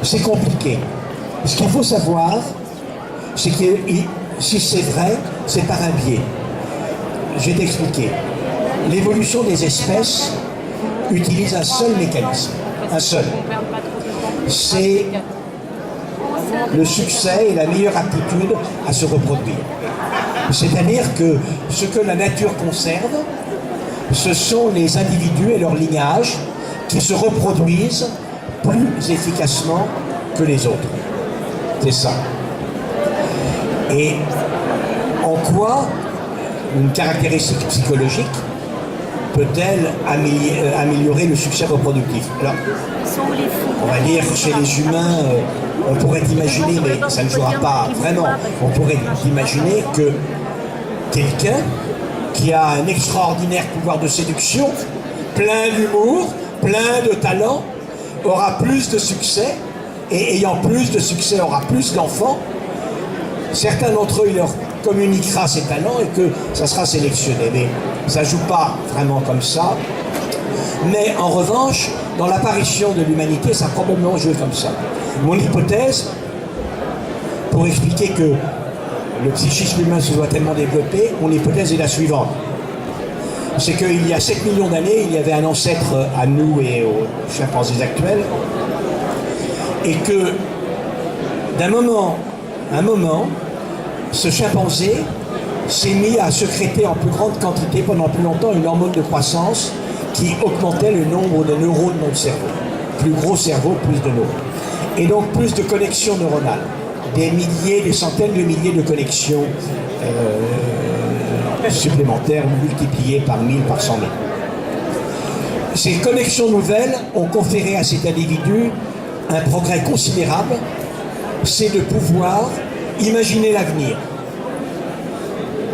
C'est compliqué. Ce qu'il faut savoir, c'est que si c'est vrai, c'est par un biais. Je vais t'expliquer. L'évolution des espèces utilise un seul mécanisme, un seul. C'est le succès et la meilleure aptitude à se reproduire. C'est-à-dire que ce que la nature conserve, ce sont les individus et leur lignage qui se reproduisent plus efficacement que les autres. C'est ça. Et en quoi une caractéristique psychologique peut-elle améliorer le succès reproductif? Alors, on va dire chez les humains, on pourrait imaginer, mais ça ne jouera pas vraiment, on pourrait imaginer que quelqu'un qui a un extraordinaire pouvoir de séduction, plein d'humour, plein de talent, aura plus de succès, et ayant plus de succès aura plus d'enfants. Certains d'entre eux, il leur communiquera ses talents et que ça sera sélectionné. Mais ça ne joue pas vraiment comme ça. Mais en revanche, dans l'apparition de l'humanité, ça a probablement joué comme ça. Mon hypothèse, pour expliquer que le psychisme humain se soit tellement développé, mon hypothèse est la suivante. C'est qu'il y a 7 millions d'années, il y avait un ancêtre à nous et aux chimpanzés actuels, et que d'un moment à un moment, ce chimpanzé s'est mis à sécréter en plus grande quantité pendant plus longtemps une hormone de croissance qui augmentait le nombre de neurones dans le cerveau. Plus gros cerveau, plus de neurones. Et donc plus de connexions neuronales. Des milliers, des centaines de milliers de connexions supplémentaires multipliées par 1000, par 100 000. Ces connexions nouvelles ont conféré à cet individu un progrès considérable, c'est de pouvoir imaginer l'avenir.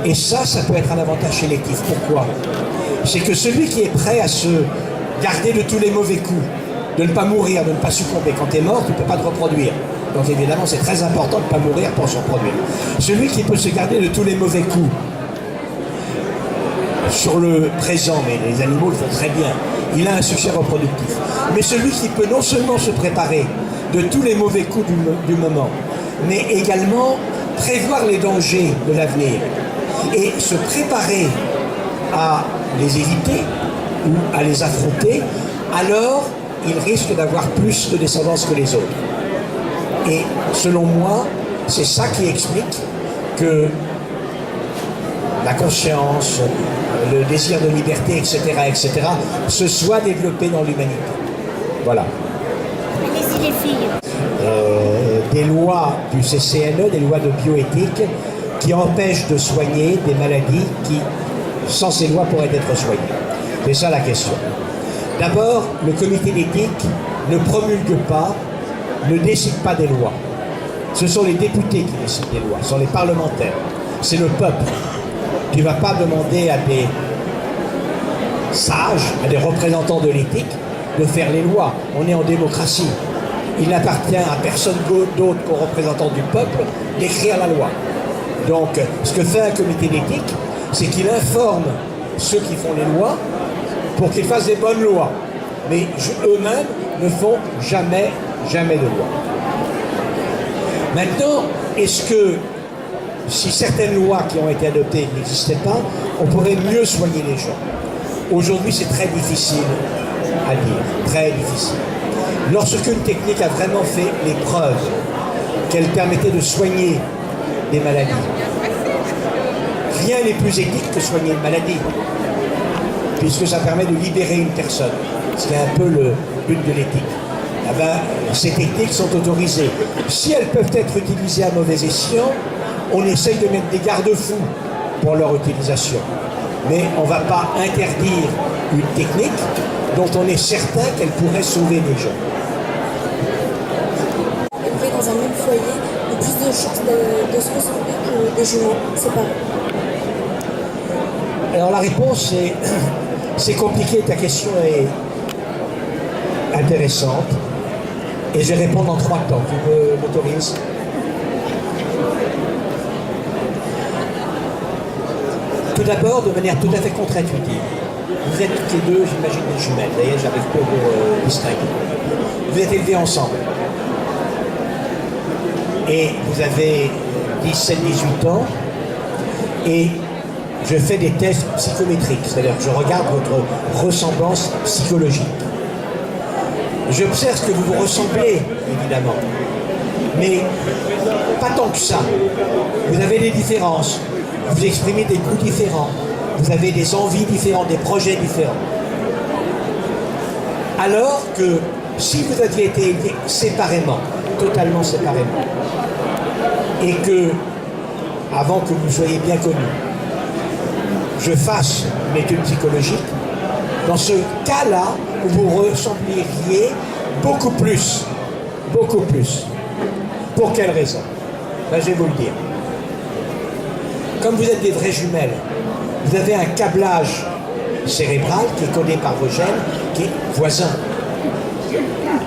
Et ça peut être un avantage sélectif. Pourquoi? C'est que celui qui est prêt à se garder de tous les mauvais coups, de ne pas mourir, de ne pas succomber, quand tu es mort, tu ne peux pas te reproduire. Donc évidemment, c'est très important de ne pas mourir pour se reproduire. Celui qui peut se garder de tous les mauvais coups, sur le présent, mais les animaux le font très bien, il a un succès reproductif. Mais celui qui peut non seulement se préparer de tous les mauvais coups du moment, mais également prévoir les dangers de l'avenir et se préparer à les éviter ou à les affronter, alors il risque d'avoir plus de descendance que les autres. Et selon moi, c'est ça qui explique que la conscience, le désir de liberté, etc., se soit développé dans l'humanité. Voilà. Allez-y les filles. Des lois du CCNE, des lois de bioéthique, qui empêchent de soigner des maladies qui, sans ces lois, pourraient être soignées. C'est ça la question. D'abord, le comité d'éthique ne promulgue pas, ne décide pas des lois. Ce sont les députés qui décident des lois, ce sont les parlementaires. C'est le peuple. Tu ne vas pas demander à des sages, à des représentants de l'éthique, de faire les lois. On est en démocratie. Il n'appartient à personne d'autre qu'aux représentants du peuple d'écrire la loi. Donc, ce que fait un comité d'éthique, c'est qu'il informe ceux qui font les lois pour qu'ils fassent des bonnes lois. Mais eux-mêmes ne font jamais de loi. Maintenant, est-ce que si certaines lois qui ont été adoptées n'existaient pas, on pourrait mieux soigner les gens? Aujourd'hui, c'est très difficile à dire, très difficile. Lorsqu'une technique a vraiment fait les preuves qu'elle permettait de soigner des maladies, rien n'est plus éthique que soigner une maladie, puisque ça permet de libérer une personne, ce qui est un peu le but de l'éthique. Eh bien, ces techniques sont autorisées. Si elles peuvent être utilisées à mauvais escient, on essaye de mettre des garde-fous pour leur utilisation. Mais on ne va pas interdire une technique dont on est certain qu'elle pourrait sauver des gens. Élever dans un même foyer ont plus de chances de se ressembler que des jumeaux séparés. Alors la réponse c'est compliqué, ta question est intéressante. Et je vais répondre en 3 temps. Tu m'autorises? Tout d'abord, de manière tout à fait contre-intuitive. Vous êtes toutes les deux, j'imagine, des jumelles. D'ailleurs, j'arrive pas à vous distinguer. Vous êtes élevés ensemble. et vous avez 17-18 ans, et je fais des tests psychométriques, c'est-à-dire que je regarde votre ressemblance psychologique. J'observe que vous vous ressemblez, évidemment, mais pas tant que ça. Vous avez des différences, vous exprimez des goûts différents, vous avez des envies différentes, des projets différents. Alors que si vous aviez été élevés séparément, totalement séparément, et que, avant que vous soyez bien connus, je fasse une étude psychologique, dans ce cas-là, vous ressembleriez beaucoup plus. Beaucoup plus. Pour quelle raison? Ben, je vais vous le dire. Comme vous êtes des vraies jumelles, vous avez un câblage cérébral qui est codé par vos gènes, qui est voisin.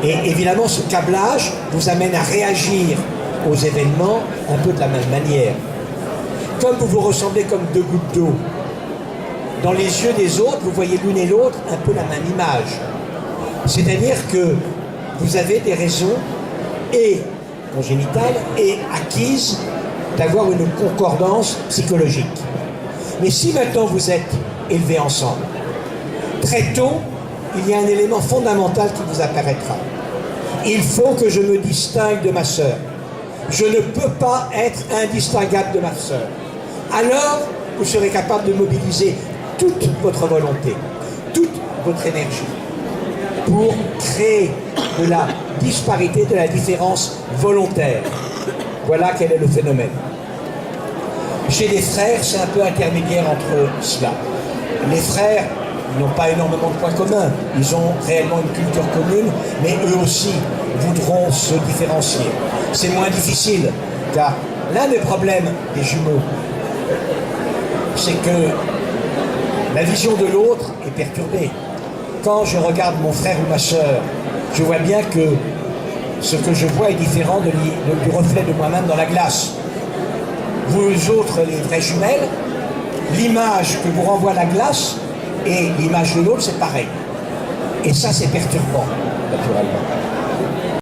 Et évidemment, ce câblage vous amène à réagir aux événements un peu de la même manière. Comme vous vous ressemblez comme deux gouttes d'eau, dans les yeux des autres, vous voyez l'une et l'autre un peu la même image. C'est-à-dire que vous avez des raisons et congénitales et acquises d'avoir une concordance psychologique. Mais si maintenant vous êtes élevés ensemble, très tôt, il y a un élément fondamental qui vous apparaîtra. Il faut que je me distingue de ma sœur. Je ne peux pas être indistinguable de ma sœur. Alors, vous serez capable de mobiliser toute votre volonté, toute votre énergie pour créer de la disparité, de la différence volontaire. Voilà quel est le phénomène. Chez les frères, c'est un peu intermédiaire entre cela. Les frères n'ont pas énormément de points communs, ils ont réellement une culture commune, mais eux aussi voudront se différencier. C'est moins difficile, car l'un des problèmes des jumeaux, c'est que la vision de l'autre est perturbée. Quand je regarde mon frère ou ma sœur, je vois bien que ce que je vois est différent du reflet de moi-même dans la glace. Vous autres, les vraies jumelles, l'image que vous renvoie la glace et l'image de l'autre, c'est pareil. Et ça, c'est perturbant, naturellement.